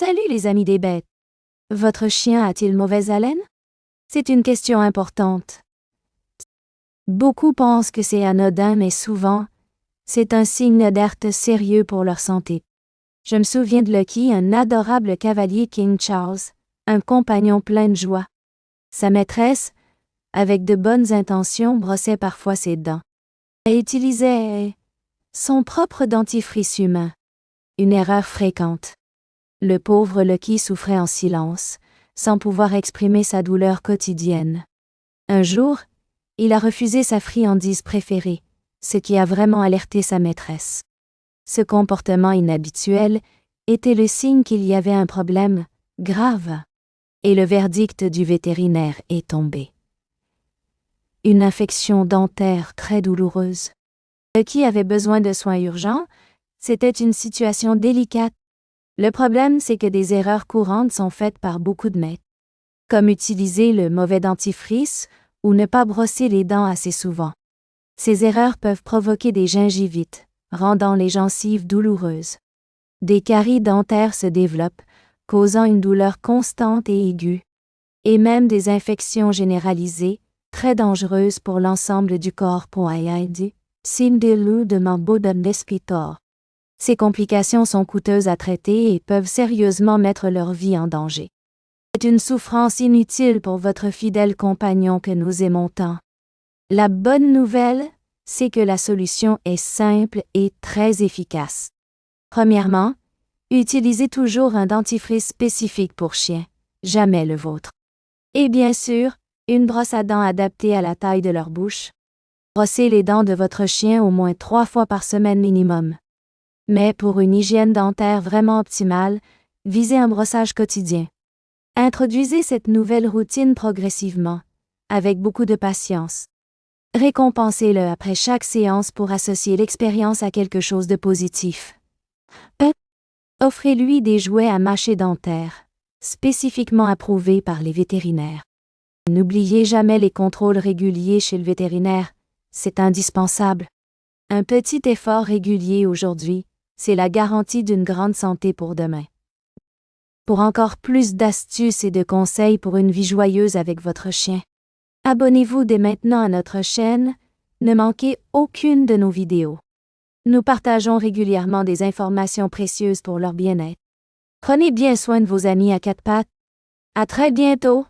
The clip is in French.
Salut les amis des bêtes. Votre chien a-t-il mauvaise haleine? C'est une question importante. Beaucoup pensent que c'est anodin, mais souvent, c'est un signe d'alerte sérieux pour leur santé. Je me souviens de Lucky, un adorable cavalier King Charles, un compagnon plein de joie. Sa maîtresse, avec de bonnes intentions, brossait parfois ses dents. Elle utilisait son propre dentifrice humain, une erreur fréquente. Le pauvre Lucky souffrait en silence, sans pouvoir exprimer sa douleur quotidienne. Un jour, il a refusé sa friandise préférée, ce qui a vraiment alerté sa maîtresse. Ce comportement inhabituel était le signe qu'il y avait un problème grave, et le verdict du vétérinaire est tombé. Une infection dentaire très douloureuse. Lucky avait besoin de soins urgents, c'était une situation délicate. Le problème, c'est que des erreurs courantes sont faites par beaucoup de maîtres, comme utiliser le mauvais dentifrice ou ne pas brosser les dents assez souvent. Ces erreurs peuvent provoquer des gingivites, rendant les gencives douloureuses. Des caries dentaires se développent, causant une douleur constante et aiguë, et même des infections généralisées, très dangereuses pour l'ensemble du corps. Sindelu de Mambo-Dam-Despitor. Ces complications sont coûteuses à traiter et peuvent sérieusement mettre leur vie en danger. C'est une souffrance inutile pour votre fidèle compagnon que nous aimons tant. La bonne nouvelle, c'est que la solution est simple et très efficace. Premièrement, utilisez toujours un dentifrice spécifique pour chien, jamais le vôtre. Et bien sûr, une brosse à dents adaptée à la taille de leur bouche. Brossez les dents de votre chien au moins 3 fois par semaine minimum. Mais pour une hygiène dentaire vraiment optimale, visez un brossage quotidien. Introduisez cette nouvelle routine progressivement, avec beaucoup de patience. Récompensez-le après chaque séance pour associer l'expérience à quelque chose de positif. Offrez-lui des jouets à mâcher dentaire, spécifiquement approuvés par les vétérinaires. N'oubliez jamais les contrôles réguliers chez le vétérinaire, c'est indispensable. Un petit effort régulier aujourd'hui, c'est la garantie d'une grande santé pour demain. Pour encore plus d'astuces et de conseils pour une vie joyeuse avec votre chien, abonnez-vous dès maintenant à notre chaîne, ne manquez aucune de nos vidéos. Nous partageons régulièrement des informations précieuses pour leur bien-être. Prenez bien soin de vos amis à quatre pattes. À très bientôt!